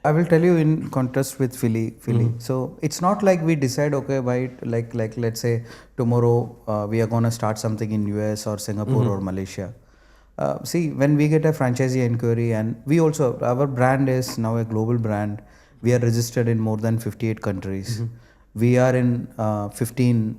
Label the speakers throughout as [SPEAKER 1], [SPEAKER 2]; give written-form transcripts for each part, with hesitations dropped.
[SPEAKER 1] I will tell you in contrast with Filli. So it's not like we decide, okay, like let's say tomorrow we are gonna start something in US or Singapore or Malaysia. See, when we get a franchisee inquiry, and we also, our brand is now a global brand. We are registered in more than 58 countries. We are in 15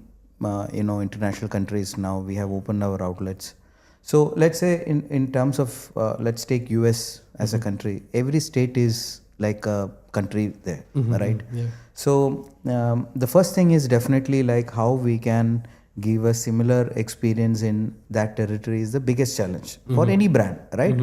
[SPEAKER 1] international countries now. We have opened our outlets. So let's say in terms of let's take US as a country. Every state is like a country there, right?
[SPEAKER 2] Yeah.
[SPEAKER 1] So the first thing is definitely like how we can give a similar experience in that territory is the biggest challenge for any brand, right?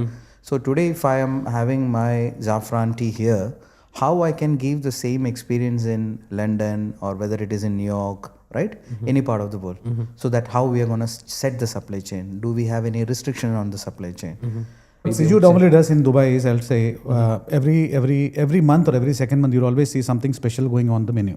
[SPEAKER 1] So today, if I am having my Zafran tea here, how I can give the same experience in London or whether it is in New York, right? Any part of the world. So that how we are going to set the supply chain. Do we have any restriction on the supply chain?
[SPEAKER 3] What Siju normally does in Dubai is, I'll say, every month or every second month, you'll always see something special going on the menu.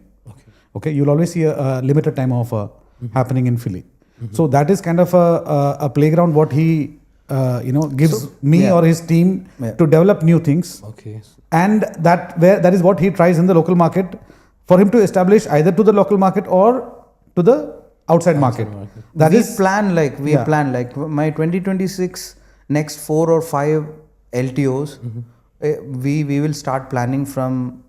[SPEAKER 3] Okay, you'll always see a limited time offer happening in Filli. So that is kind of a playground what he gives or his team to develop new things.
[SPEAKER 2] Okay.
[SPEAKER 3] And that is what he tries in the local market for him to establish either to the local market or to the outside market.
[SPEAKER 1] We plan like my 2026 next 4 or 5 LTOs. We will start planning from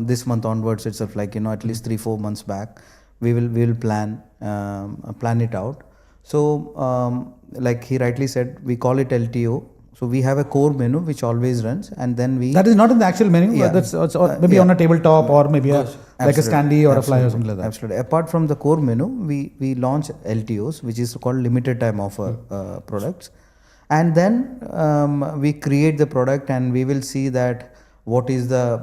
[SPEAKER 1] this month onwards itself, like at least 3-4 months back. We will plan it out. So like he rightly said, we call it LTO. So we have a core menu which always runs, and then
[SPEAKER 3] that is not in the actual menu. That's maybe on a tabletop or maybe like a standee or a flyer or something like that.
[SPEAKER 1] Absolutely. Apart from the core menu, we launch LTOs, which is called limited time offer products, and then we create the product, and we will see that what is the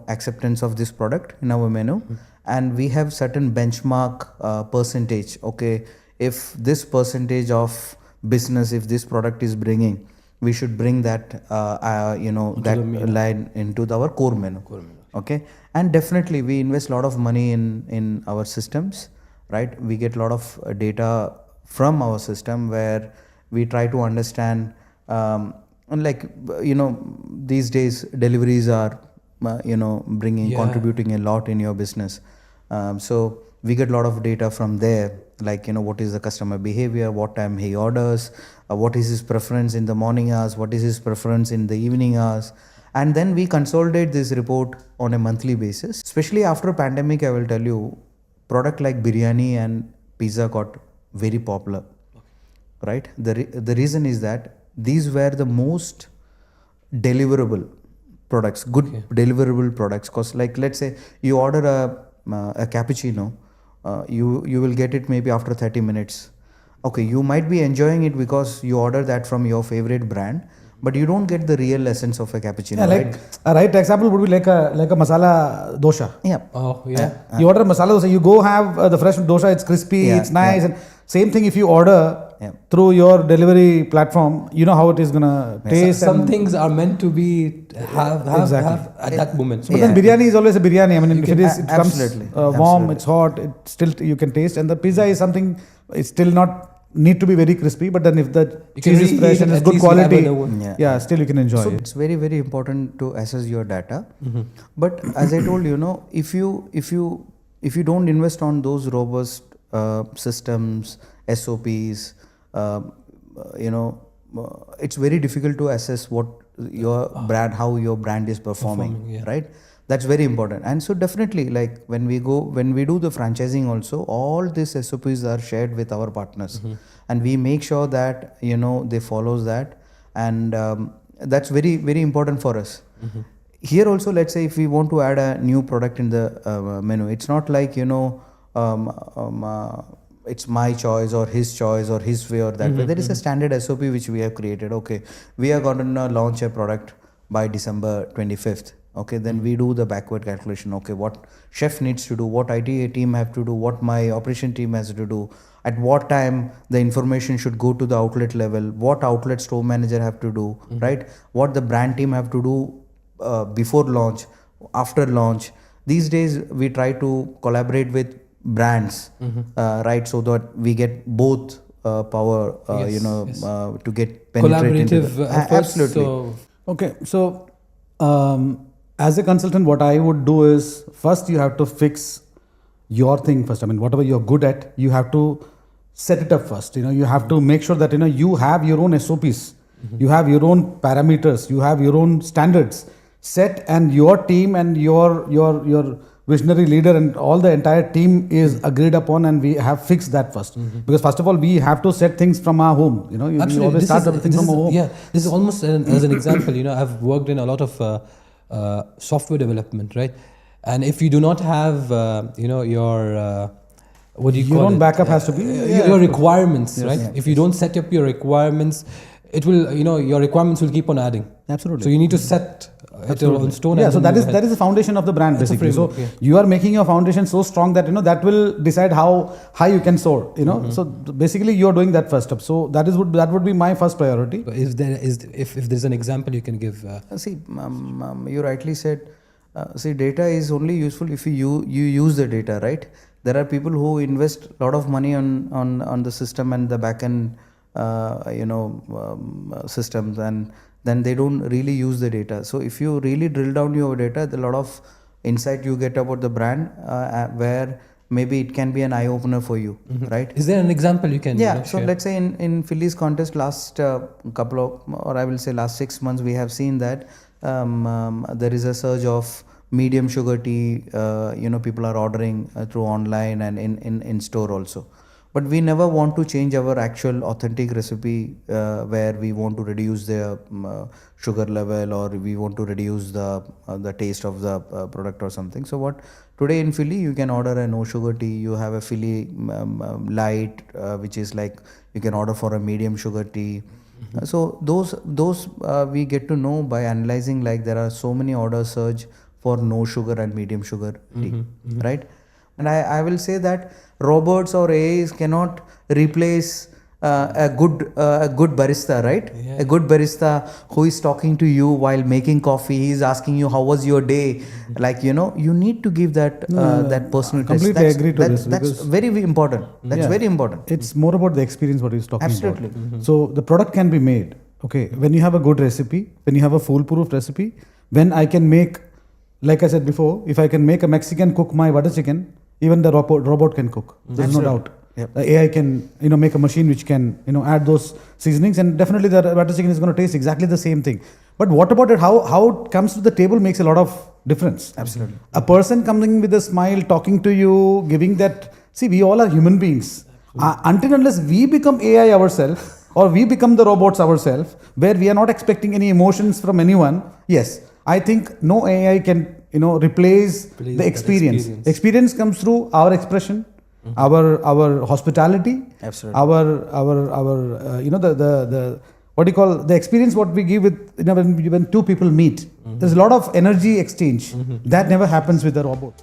[SPEAKER 1] acceptance of this product in our menu, and we have certain benchmark percentage. Okay, if this percentage of business, if this product is bringing, we should bring that line into our core menu. Okay, and definitely we invest a lot of money in our systems, right? We get a lot of data from our system where we try to understand, these days deliveries are contributing a lot in your business. So we get a lot of data from there, like what is the customer behavior, what time he orders, what is his preference in the morning hours, what is his preference in the evening hours, and then we consolidate this report on a monthly basis. Especially after pandemic, I will tell you, product like biryani and pizza got very popular, right? The reason is that these were the most deliverable products, good deliverable products. Because like let's say you order a cappuccino, you will get it maybe after 30 minutes. Okay, you might be enjoying it because you order that from your favorite brand, but you don't get the real essence of a cappuccino.
[SPEAKER 3] Yeah, like a right example would be like a masala dosha.
[SPEAKER 1] Yeah.
[SPEAKER 2] Oh yeah.
[SPEAKER 3] You order masala dosha, you go have the fresh dosha. It's crispy, it's nice, and same thing if you order through your delivery platform. You know how it is gonna taste.
[SPEAKER 2] Some things are meant to be have at that moment.
[SPEAKER 3] But then biryani is always a biryani. I mean, it comes warm, it's hot. It still you can taste. And the pizza is something. It's still not need to be very crispy, but then if the cheese is fresh and it's good quality, still you can enjoy it.
[SPEAKER 1] It's very, very important to assess your data. But as I told you, if you don't invest on those robust systems, SOPs, it's very difficult to assess what your brand, how your brand is performing, right? That's very important. And so definitely, like when we do the franchising also, all these SOPs are shared with our partners, and we make sure that they follow that, and that's very, very important for us. Here also, let's say if we want to add a new product in the menu, it's not like it's my choice or his choice or his way or that way. There is a standard SOP which we have created. Okay, we are going to launch a product by December 25th. Okay, then we do the backward calculation. Okay, what chef needs to do, what IT team have to do, what my operation team has to do, at what time the information should go to the outlet level, what outlet store manager have to do, right? What the brand team have to do before launch, after launch. These days we try to collaborate with brands, right? So that we get both power, to get penetrated.
[SPEAKER 2] Collaborative efforts.
[SPEAKER 1] Absolutely.
[SPEAKER 3] Okay, so As a consultant, what I would do is first you have to fix your thing first. I mean, whatever you're good at, you have to set it up first. You have to make sure that you have your own SOPs, you have your own parameters, you have your own standards set, and your team and your visionary leader and all the entire team is agreed upon, and we have fixed that first. Because first of all, we have to set things from our home. You always start everything from our home.
[SPEAKER 2] Yeah, this is almost as an example. I've worked in a lot of software development, right? And if you do not have, your what do you call it?
[SPEAKER 3] Your own backup has to be
[SPEAKER 2] your requirements,
[SPEAKER 3] Yes.
[SPEAKER 2] right?
[SPEAKER 3] Yeah.
[SPEAKER 2] If you don't set up your requirements, it will, your requirements will keep on adding.
[SPEAKER 3] Absolutely.
[SPEAKER 2] So you need to set it on stone.
[SPEAKER 3] Yeah,
[SPEAKER 2] and
[SPEAKER 3] so
[SPEAKER 2] then
[SPEAKER 3] that is the foundation of the brand,
[SPEAKER 2] That's a
[SPEAKER 3] basically. So
[SPEAKER 2] framework, yeah.
[SPEAKER 3] you are making your foundation so strong that that will decide how high you can soar. So basically you are doing that first up. So that would be my first priority.
[SPEAKER 2] If there's an example you can give.
[SPEAKER 1] See, you rightly said. See, data is only useful if you use the data, right? There are people who invest a lot of money on the system and the backend, systems, and then they don't really use the data. So if you really drill down your data, a lot of insight you get about the brand, where maybe it can be an eye opener for you, right?
[SPEAKER 2] Is there an example you can?
[SPEAKER 1] Yeah. So
[SPEAKER 2] share?
[SPEAKER 1] let's say in Filli's contest last last 6 months, we have seen that there is a surge of medium sugar tea. People are ordering through online and in store also. But we never want to change our actual authentic recipe, where we want to reduce the sugar level, or we want to reduce the taste of the product or something. So what today in Filli, you can order a no sugar tea. You have a Filli light, which is like you can order for a medium sugar tea. So those we get to know by analyzing, like there are so many orders surge for no sugar and medium sugar tea, right? And I will say that robots or AIs cannot replace a good barista, right?
[SPEAKER 2] Yeah.
[SPEAKER 1] A good barista who is talking to you while making coffee. He is asking you, how was your day? Like, you need to give that that personal touch.
[SPEAKER 3] Completely agree to this.
[SPEAKER 1] That's very important. That's very important.
[SPEAKER 3] It's more about the experience what he's talking
[SPEAKER 1] Absolutely.
[SPEAKER 3] about. So the product can be made. Okay, when you have a good recipe, when you have a foolproof recipe, when I can make, like I said before, if I can make a Mexican cook my butter chicken, even the robot can cook. There's no doubt.
[SPEAKER 1] Yep.
[SPEAKER 3] The AI can make a machine which can add those seasonings, and definitely the butter chicken is going to taste exactly the same thing. But what about it? How it comes to the table makes a lot of difference.
[SPEAKER 1] Absolutely.
[SPEAKER 3] A person coming with a smile, talking to you, giving that. See, we all are human beings. Until unless we become AI ourselves, or we become the robots ourselves, where we are not expecting any emotions from anyone. Yes, I think no AI can replace the experience. Experience comes through our expression, our hospitality,
[SPEAKER 1] Absolutely.
[SPEAKER 3] our the what do you call the experience what we give with when two people meet. There's a lot of energy exchange that never happens with a robot.